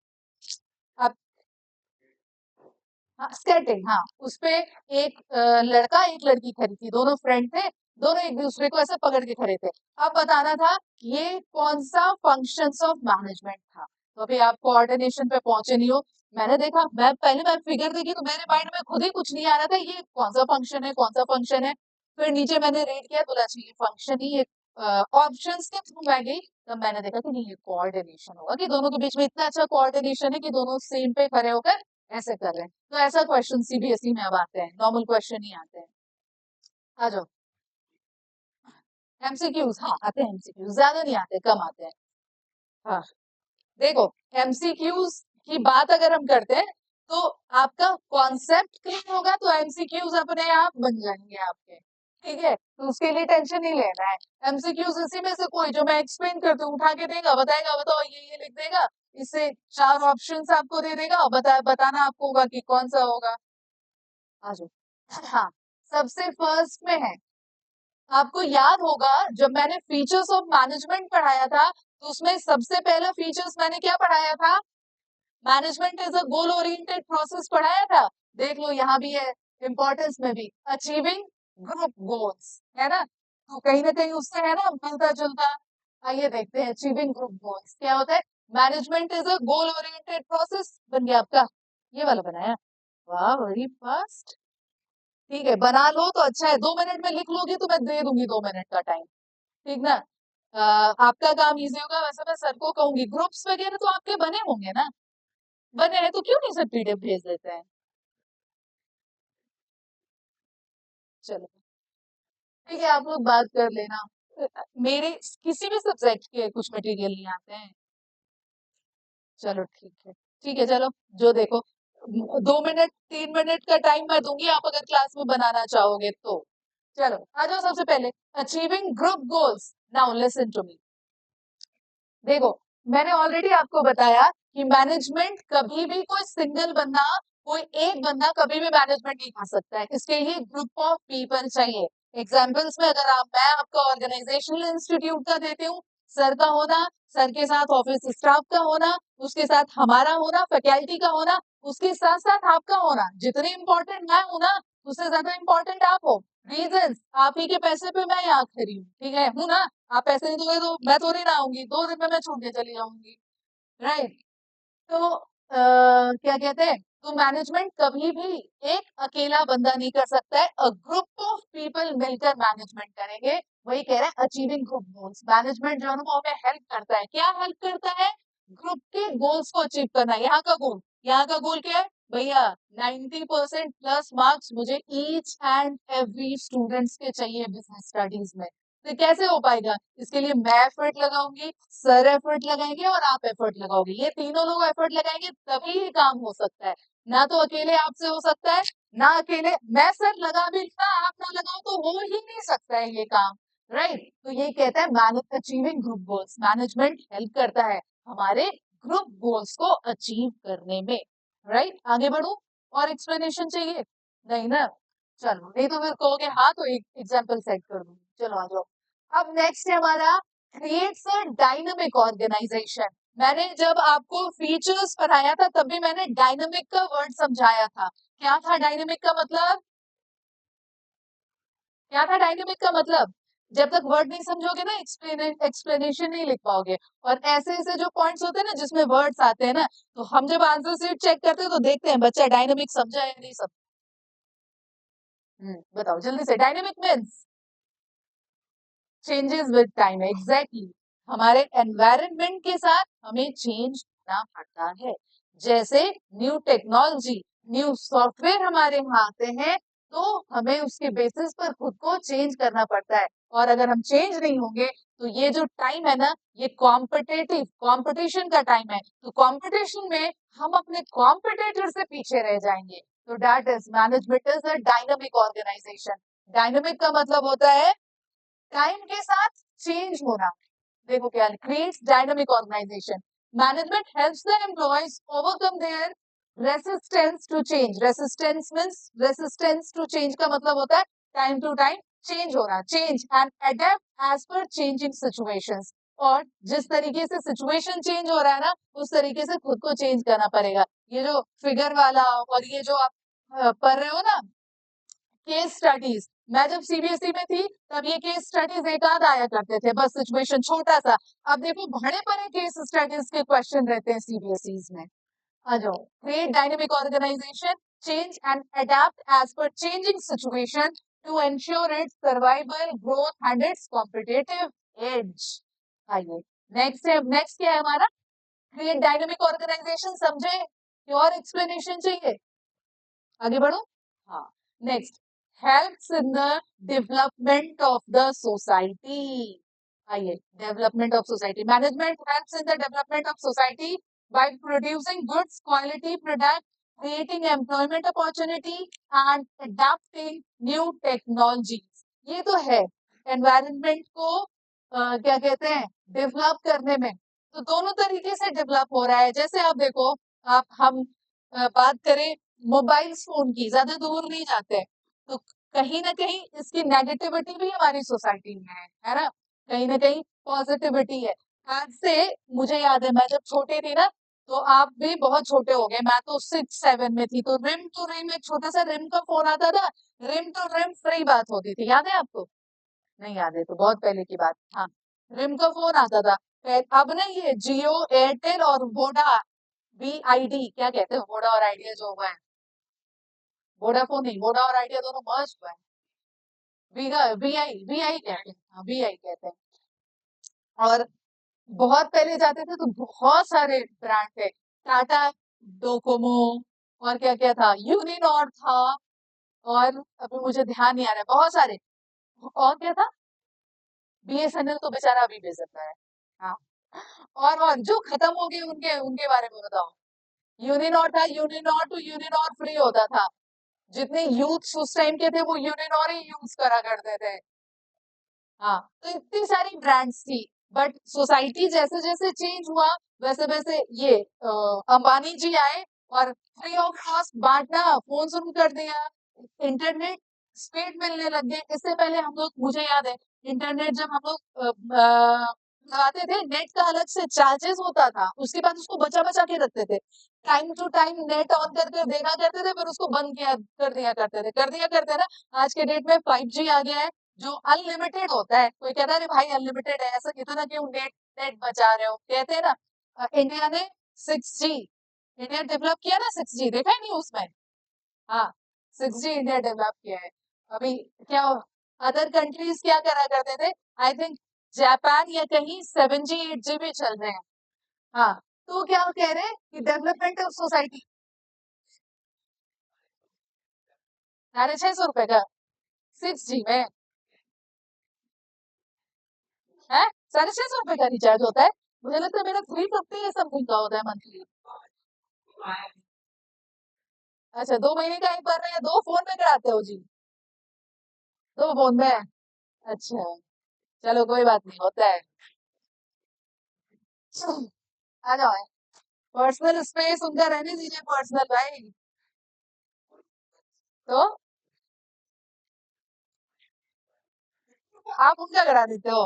आप हाँ, स्केटिंग, हाँ, उसपे एक लड़का एक लड़की खड़ी थी, दोनों फ्रेंड थे, दोनों एक दूसरे को ऐसे पकड़ के खड़े थे। अब बताना था ये कौन सा फंक्शंस ऑफ मैनेजमेंट था। तो अभी आप कोऑर्डिनेशन पे पहुंचे नहीं हो। मैंने देखा, मैं फिगर देखी तो मेरे माइंड में खुद ही कुछ नहीं आ रहा था, ये कौन सा फंक्शन है, कौन सा फंक्शन है। फिर नीचे मैंने रीड किया, बोला अच्छा ये फंक्शन ही, ये ऑप्शंस के थ्रू मैं गई, तब मैंने देखा कि नहीं ये कोऑर्डिनेशन होगा, कि दोनों के बीच में इतना अच्छा कोऑर्डिनेशन है कि दोनों सेम पे खड़े होकर ऐसे कर रहे हैं। तो ऐसा क्वेश्चन सीबीएसई में अब आते हैं, नॉर्मल क्वेश्चन ही आते हैं। आ जाओ। एमसीक्यूज, हाँ आते हैं एमसीक्यूज, ज्यादा नहीं आते, कम आते हैं। हाँ, देखो, एमसीक्यूज की बात अगर हम करते हैं तो आपका कॉन्सेप्ट क्लियर होगा तो एमसीक्यूज अपने आप बन जाएंगे आपके। ठीक है, तो उसके लिए टेंशन नहीं लेना है। एमसीक्यूज इसी में से कोई जो मैं एक्सप्लेन करती हूँ उठा के देगा, बताएगा, बताओ ये लिख देगा, इससे चार ऑप्शंस आपको दे देगा, बताना आपको होगा कि कौन सा होगा। आ जाओ। हाँ, सबसे फर्स्ट में है, आपको याद होगा जब मैंने फीचर्स ऑफ मैनेजमेंट पढ़ाया था तो उसमें सबसे पहला फीचर्स मैंने क्या पढ़ाया था, management is a goal oriented process पढ़ाया था। देख लो यहाँ भी है, इंपॉर्टेंस में भी, अचीविंग ग्रुप गोल्स, है ना, तो कहीं ना कहीं उससे है ना मिलता जुलता। आइए देखते हैं, अचीविंग ग्रुप गोल्स क्या होता है। Management is a goal oriented process बन गया आपका, ये वाला बनाया। वाह, वेरी फास्ट। ठीक है, बना लो तो अच्छा है, 2 मिनट में लिख लोगी तो मैं दे दूंगी 2 मिनट का टाइम। ठीक ना। आपका काम इजी होगा। वैसे मैं सर को कहूंगी, ग्रुप्स वगैरह तो आपके बने होंगे ना, बने हैं तो क्यों नहीं सर पीडीएफ भेज देते हैं। चलो ठीक है, आप लोग बात कर लेना। मेरे किसी भी सब्जेक्ट के कुछ मटेरियल नहीं आते हैं। चलो ठीक है, ठीक है, चलो जो देखो, 2 मिनट 3 मिनट का टाइम मैं दूंगी, आप अगर क्लास में बनाना चाहोगे तो। चलो आ जाओ, सबसे पहले achieving group goals. Now listen to me. देखो, मैंने ऑलरेडी आपको बताया कि मैनेजमेंट कभी भी कोई सिंगल बंदा, कोई एक बंदा कभी भी मैनेजमेंट नहीं कर सकता है, इसके लिए ग्रुप ऑफ पीपल चाहिए। एग्जाम्पल्स में अगर मैं आपका ऑर्गेनाइजेशनल इंस्टीट्यूट का देती हूँ, सर का होना, सर के साथ ऑफिस स्टाफ का होना, उसके साथ हमारा होना, फैकल्टी का होना, उसके साथ साथ आपका होना। जितनी इंपॉर्टेंट मैं हूं ना, उससे ज्यादा इंपॉर्टेंट आप हो। रीजन, आप ही के पैसे पे मैं यहाँ खड़ी हूँ, ठीक है, हूं ना। आप पैसे नहीं दोगे तो मैं थोड़ी ना आऊंगी, 2 दिन में मैं छूट के चली जाऊंगी, राइट। तो क्या कहते हैं, तो मैनेजमेंट कभी भी एक अकेला बंदा नहीं कर सकता है, अ ग्रुप ऑफ पीपल मिलकर मैनेजमेंट करेंगे। वही कह रहे हैं अचीविंग ग्रुप गोल्स। मैनेजमेंट जो है ना, वो हमें हेल्प करता है, क्या हेल्प करता है, ग्रुप के गोल्स को अचीव करना। यहाँ का गोल, यहाँ का गोल क्या है भैया, 90% प्लस मार्क्स मुझे ईच एंड एवरी स्टूडेंट्स के चाहिए बिजनेस स्टडीज में। तो कैसे हो पाएगा, इसके लिए मैं एफर्ट लगाऊंगी, सर एफर्ट लगाएंगे और आप एफर्ट लगाओगे, ये तीनों लोग एफर्ट लगाएंगे तभी ये काम हो सकता है। ना तो अकेले आपसे हो सकता है, ना अकेले मैं सर लगा भी ना, आप ना लगाओ तो हो ही नहीं सकता है ये काम, राइट। तो ये कहता है manage achieving group goals. Management help करता है हमारे ग्रुप गोल्स को अचीव करने में, राइट। आगे बढ़ू, और एक्सप्लेनेशन चाहिए, नहीं ना। चलो, नहीं तो फिर कहोगे हाँ तो एक एग्जाम्पल सेट कर दूंगी। चलो आ जाओ। अब नेक्स्ट है हमारा क्रिएट्स अ डायनामिक ऑर्गेनाइजेशन। मैंने जब आपको फीचर्स पढ़ाया था तब भी मैंने डायनामिक का वर्ड समझाया था। क्या था डायनामिक का मतलब, क्या था डायनेमिक का मतलब। जब तक वर्ड नहीं समझोगे ना, एक्सप्लेनेशन नहीं लिख पाओगे। और ऐसे ऐसे जो पॉइंट्स होते हैं ना जिसमें वर्ड्स आते हैं ना, तो हम जब आंसर शीट चेक करते हैं तो देखते हैं बच्चा डायनेमिक समझा या नहीं सब। बताओ जल्दी से, dynamic means changes with time, exactly. हमारे एनवायरनमेंट के साथ हमें चेंज करना पड़ता है। जैसे न्यू टेक्नोलॉजी, न्यू सॉफ्टवेयर हमारे यहाँ आते हैं, तो हमें उसके बेसिस पर खुद को चेंज करना पड़ता है। और अगर हम चेंज नहीं होंगे तो ये जो टाइम है ना, ये कॉम्पिटेटिव कॉम्पिटिशन का टाइम है, तो कॉम्पिटिशन में हम अपने कॉम्पिटेटर से पीछे रह जाएंगे। तो that is management is a dynamic organisation. Dynamic का मतलब होता है टाइम के साथ चेंज होना। देखो क्या, creates dynamic organisation. Management helps the employees overcome their resistance to change. Resistance means, resistance to change का मतलब होता है टाइम टू टाइम चेंज होना, change and adapt as per changing situations. और जिस तरीके से सिचुएशन चेंज हो रहा है ना, उस तरीके से खुद को चेंज करना पड़ेगा। ये जो फिगर वाला और ये जो आप पढ़ रहे हो ना केस स्टडीज, मैं जब सीबीएसई में थी तब ये केस स्टडीज एक आध आया करते थे, बस सिचुएशन छोटा सा। अब देखो बड़े बड़े केस स्टडीज के क्वेश्चन रहते हैं सीबीएसई में। आ जाओ। Create dynamic organisation, change and adapt as per changing situation to ensure its survival, growth and its competitive edge. आइए नेक्स्ट क्या है हमारा? क्रिएट डायनेमिक ऑर्गेनाइजेशन, समझे कि और एक्सप्लेनेशन चाहिए? आगे बढ़ो। हाँ, next, helps in the development of the society. आइए, development of society, management helps in the development of society by producing goods quality product, creating employment opportunity and adopting new technologies. ये तो है environment को क्या कहते हैं develop करने में। तो दोनों तरीके से डेवलप हो रहा है। जैसे आप देखो, आप हम बात करें मोबाइल फोन की, ज्यादा दूर नहीं जाते हैं, तो कहीं ना कहीं इसकी नेगेटिविटी भी हमारी सोसाइटी में है ना? कहीं ना कहीं पॉजिटिविटी है। आज से मुझे याद है मैं जब छोटी थी ना, तो आप भी बहुत छोटे हो गए, मैं तो 6-7 में थी, तो रिम टू रिम एक छोटा सा रिम का फोन आता था। रिम टू रिम फ्री बात होती थी, याद है आपको? नहीं याद है तो बहुत पहले की बात। हाँ, रिम का फोन आता था। अब ना ये जियो एयरटेल और वोडा, VID क्या कहते हैं, वोडा और आइडिया जो हुआ है, वोडाफोन नहीं, वोडा और आइडिया दोनों मर्ज हुआ है। VI कहते हैं, हाँ VI कहते हैं। और बहुत पहले जाते थे तो बहुत सारे ब्रांड थे, टाटा डोकोमो, और क्या क्या था, यूनिनॉर था, और अभी मुझे ध्यान नहीं आ रहा है, बहुत सारे। और क्या था, BSNL तो बेचारा अभी बेचता है। हाँ, और जो खत्म हो गए उनके उनके बारे में बताओ। यूनिनॉर था, यूनिनॉर टू यूनिनॉर फ्री होता था। जितने यूथ उस टाइम के थे वो यूनिनॉर ही यूज करा करते थे। हाँ, तो इतनी सारी ब्रांड्स थी। बट सोसाइटी जैसे जैसे चेंज हुआ, वैसे वैसे ये अंबानी जी आए और फ्री ऑफ कॉस्ट बांटना फोन शुरू कर दिया। इंटरनेट स्पीड मिलने लग गए। इससे पहले हम लोग, मुझे याद है, इंटरनेट जब हम लोग लगाते थे, नेट का अलग से चार्जेस होता था, उसके बाद उसको बचा बचा के रखते थे। Time to time net on करके देखा करते थे, फिर उसको बंद किया कर दिया करते थे, कर दिया करते ना। आज के डेट में 5G आ गया है, जो अनलिमिटेड होता है। कोई कहता है भाई अनलिमिटेड है, ऐसा इतना क्यों नेट नेट बचा रहे हो, कहते हैं ना। इंडिया ने 6G, इंडिया डेवलप किया ना 6G, देखा है न्यूज में? हाँ, 6G इंडिया डेवलप किया है। अभी क्या, अदर कंट्रीज क्या करा करते थे, आई थिंक जापान या कहीं 7G 8G भी चल रहे हैं। हाँ, तो क्या कह रहे हैं कि डेवलपमेंट ऑफ सोसाइटी, 650 रुपए का 6G में है, 650 रुपए का रिचार्ज होता है। मुझे लगता है मेरा 350 या समथिंग का होता है मंथली। अच्छा, 2 महीने का एक बार में, या दो फोन में कराते हो जी? दो फोन में, अच्छा, चलो कोई बात नहीं, होता है। आ जाओ, पर्सनल स्पेस उनका रहने दीजिए, पर्सनल भाई। तो आप उनका करा देते हो?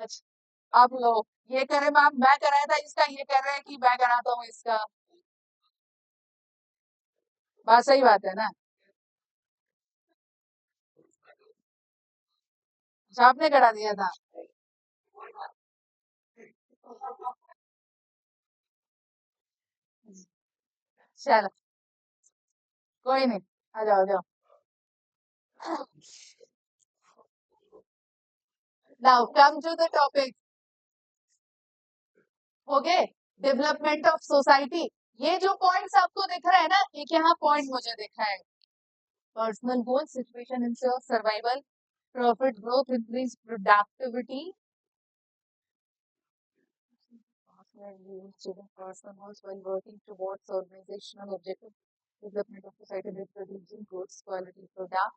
अच्छा, आप लोग ये करे मैम मैं कराया था इसका, ये कह रहे हैं कि मैं कराता हूँ इसका। बात सही बात है ना? अच्छा, आपने करा दिया था? चलो कोई नहीं, आ जाओ आ जाओ। Now come to the topic. Okay, development of society. ये जो पॉइंट्स आपको दिख रहा है ना, एक यहाँ पॉइंट मुझे दिखा है, personal goal, situation ensure survival, profit growth, increase productivity, personal goals while working towards organizational objectives, development of society by producing goods quality product।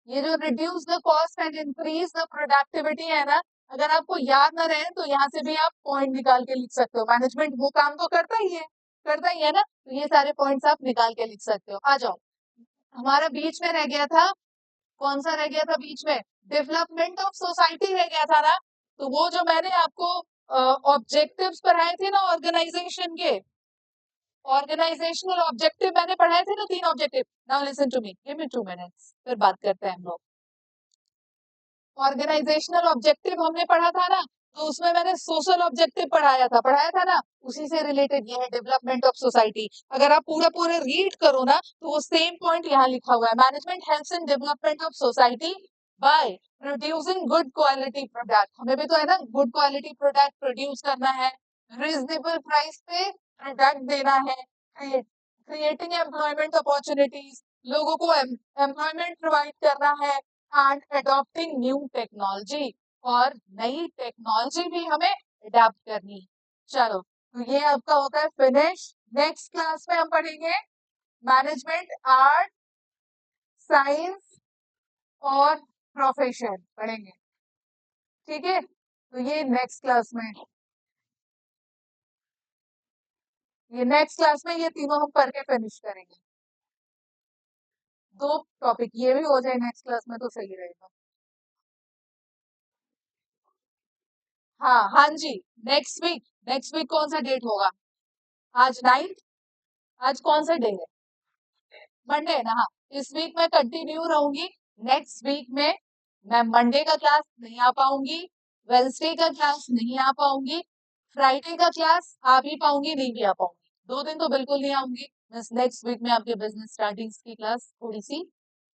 ये जो reduce the cost and increase the productivity है ना, अगर आपको याद ना रहे तो यहाँ से भी आप पॉइंट निकाल के लिख सकते हो। मैनेजमेंट वो काम तो करता ही है, करता ही है ना। तो ये सारे पॉइंट्स आप निकाल के लिख सकते हो। आ जाओ, हमारा बीच में रह गया था, कौन सा रह गया था बीच में? डेवलपमेंट ऑफ सोसाइटी रह गया था ना। तो वो जो मैंने आपको ऑब्जेक्टिव्स पढ़ाए थे ना ऑर्गेनाइजेशन के, ऑर्गेनाइजेशनल ऑब्जेक्टिव मैंने पढ़ाए थे ना, 3 objective. Now listen to me, give me 2 minutes, फिर बात करते हैं हम लोग। ऑर्गेनाइजेशनल ऑब्जेक्टिव हमने पढ़ा था ना, तो उसमें मैंने सोशल ऑब्जेक्टिव पढ़ाया था ना, उसी से रिलेटेड ये है डेवलपमेंट ऑफ सोसाइटी। अगर आप पूरा पूरा रीड करो ना, तो वो सेम पॉइंट यहाँ लिखा हुआ है, management helps in development of society by producing good quality product. हमें भी तो है ना गुड क्वालिटी प्रोडक्ट प्रोड्यूस करना है, रीजनेबल प्राइस पे प्रोडक्ट देना है, क्रिएटिंग एम्प्लॉयमेंट अपॉर्चुनिटीज, लोगों को एम्प्लॉयमेंट प्रोवाइड करना है, एंड अडॉप्टिंग न्यू टेक्नोलॉजी, और नई टेक्नोलॉजी भी हमें अडॉप्ट करनी है। चलो, तो ये आपका होता है फिनिश। नेक्स्ट क्लास में हम पढ़ेंगे मैनेजमेंट आर्ट, साइंस और प्रोफेशन पढ़ेंगे, ठीक है? तो ये नेक्स्ट क्लास में, ये नेक्स्ट क्लास में ये तीनों हम पढ़ के फिनिश करेंगे। 2 टॉपिक ये भी हो जाए नेक्स्ट क्लास में तो सही रहेगा। हाँ हाँ जी, नेक्स्ट वीक कौन सा डेट होगा? आज 9, आज कौन सा डे है? मंडे है ना? हाँ, इस वीक में कंटिन्यू रहूंगी। नेक्स्ट वीक में मैं मंडे का क्लास नहीं आ पाऊंगी, वेंसडे का क्लास नहीं आ पाऊंगी, फ्राइडे का क्लास आ भी पाऊंगी नहीं भी आ पाऊंगी, 2 दिन तो बिल्कुल नहीं आऊंगी। बस नेक्स्ट वीक में आपके बिजनेस स्टार्टिंग्स की क्लास थोड़ी सी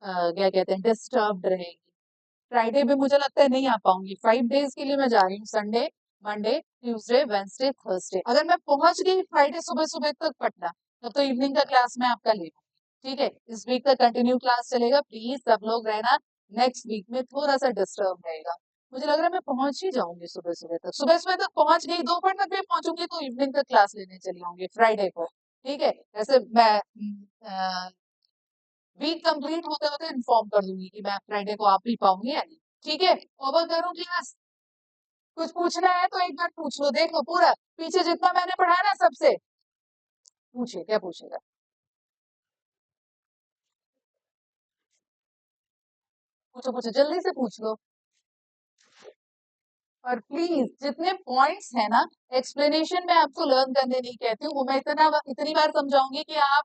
क्या कहते हैं, डिस्टर्ब रहेगी। फ्राइडे भी मुझे लगता है नहीं आ पाऊंगी। 5 डेज के लिए मैं जा रही हूँ, Sunday, Monday, Tuesday, Wednesday, Thursday. अगर मैं पहुंच गई फ्राइडे सुबह सुबह तक पटना, तब तो इवनिंग का क्लास मैं आपका ले लूंगी, ठीक है? इस वीक का कंटिन्यू क्लास चलेगा, प्लीज सब लोग रहना। नेक्स्ट वीक में थोड़ा सा डिस्टर्ब रहेगा। मुझे लग रहा है मैं पहुंच ही जाऊंगी सुबह सुबह तक, सुबह सुबह तक पहुंच गई, दोपहर तक भी पहुंचूंगी तो इवनिंग तक क्लास लेने चली आऊंगी फ्राइडे को, ठीक है? वैसे मैं वीक कंप्लीट होते होते इन्फॉर्म कर दूंगी कि मैं फ्राइडे को आ भी पाऊंगी या नहीं, ठीक है? ओवर करूँ क्लास? कुछ पूछना है तो एक बार पूछ लो, देख लो पूरा पीछे जितना मैंने पढ़ाया ना सबसे, पूछे क्या पूछेगा? पूछो पूछो, जल्दी से पूछ लो। और प्लीज जितने पॉइंट्स है ना, एक्सप्लेनेशन में आपको लर्न करने नहीं कहती हूँ, वो मैं इतनी बार समझाऊंगी कि आप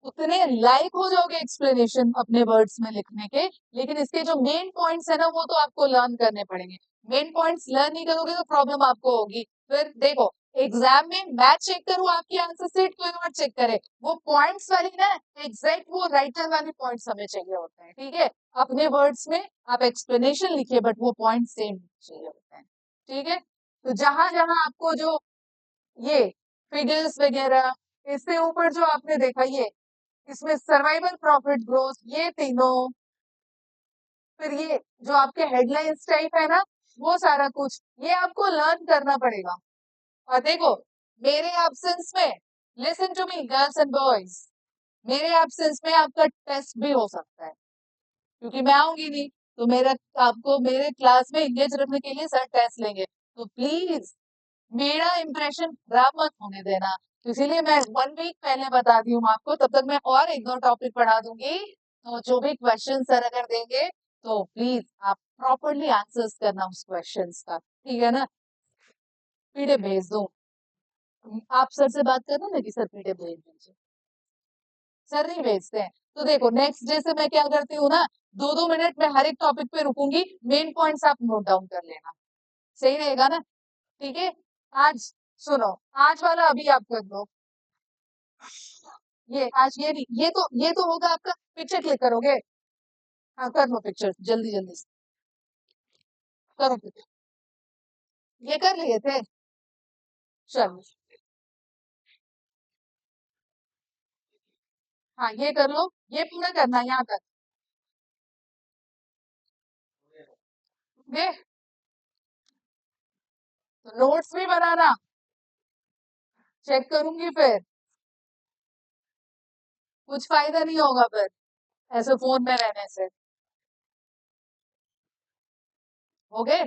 उतने लायक हो जाओगे एक्सप्लेनेशन अपने वर्ड्स में लिखने के। लेकिन इसके जो मेन पॉइंट्स है ना, वो तो आपको लर्न करने पड़ेंगे। मेन पॉइंट्स लर्न नहीं करोगे तो प्रॉब्लम आपको होगी। फिर देखो, एग्जाम में मैं चेक करूँ आपकी आंसर सीट, कोई और चेक करे, वो पॉइंट्स वाली ना, एग्जैक्ट वो राइटर वाली पॉइंट्स हमें चाहिए होते हैं, ठीक है? अपने वर्ड्स में आप एक्सप्लेनेशन लिखिए, बट वो पॉइंट सेम चाहिए होते हैं, ठीक है? तो जहां जहां आपको जो ये फिगर्स वगैरह, इससे ऊपर जो आपने देखा ये, इसमें सर्वाइवल, प्रॉफिट, ग्रोथ, ये तीनों, फिर ये जो आपके हेडलाइंस टाइप है ना, वो सारा कुछ ये आपको लर्न करना पड़ेगा। और देखो, मेरे एब्सेंस में, listen to me girls and boys, मेरे एब्सेंस में आपका टेस्ट भी हो सकता है, क्योंकि मैं आऊंगी नहीं। तो मेरा, आपको मेरे क्लास में एंगेज रखने के लिए सर टेस्ट लेंगे, तो प्लीज मेरा इंप्रेशन खराब मत होने देना। तो इसीलिए मैं 1 वीक पहले बता दी हूँ आपको, तब तक मैं और 1-2 टॉपिक पढ़ा दूंगी। तो जो भी क्वेश्चन सर अगर देंगे, तो प्लीज आप प्रॉपरली आंसर्स करना उस क्वेश्चंस का, ठीक है ना? पीडीएफ भेज दो, आप सर से बात करना ना कि सर पीडीएफ भेज दीजिए, सर नहीं भेजते हैं। तो देखो, नेक्स्ट डे से मैं क्या करती हूँ ना, 2-2 मिनट में हर एक टॉपिक पे रुकूंगी, मेन पॉइंट्स आप नोट डाउन कर लेना, सही रहेगा ना? ठीक है, आज सुनो, आज वाला अभी आप कर लो। ये आज ये तो होगा आपका, पिक्चर क्लिक करोगे? हाँ कर लो पिक्चर, जल्दी जल्दी से करो पिक्चर। ये कर लिए थे? चलो, हाँ ये कर लो, ये पूरा करना है यहाँ तक। ये तो नोट्स भी बनाना, चेक करूंगी फिर, कुछ फायदा नहीं होगा फिर ऐसे फोन में रहने से। हो गए?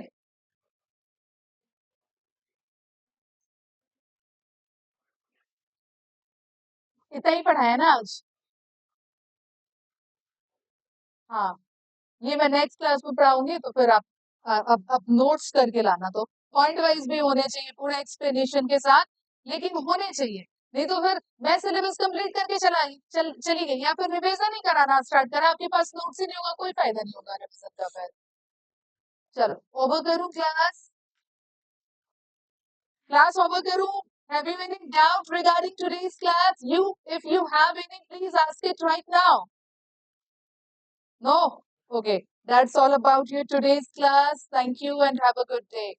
इतना ही पढ़ाया ना आज? हाँ, ये मैं नेक्स्ट क्लास में पढ़ाऊंगी तो फिर आप अब नोट्स करके लाना, तो पॉइंट वाइज भी होने चाहिए पूरा एक्सप्लेनेशन के साथ, लेकिन होने चाहिए। नहीं तो फिर मैं सिलेबस कंप्लीट करके चली गई, या फिर रिवीजन नहीं कराना स्टार्ट करा, आपके पास नोट्स ही नहीं होगा, कोई फायदा नहीं होगा रिवीजन का फिर। चलो ओवर करूँ क्लास? Class over करूँ? Have you any doubt regarding today's class? If you have any, please ask it right now. No? Okay. That's all about your today's class. Thank you and have a good day.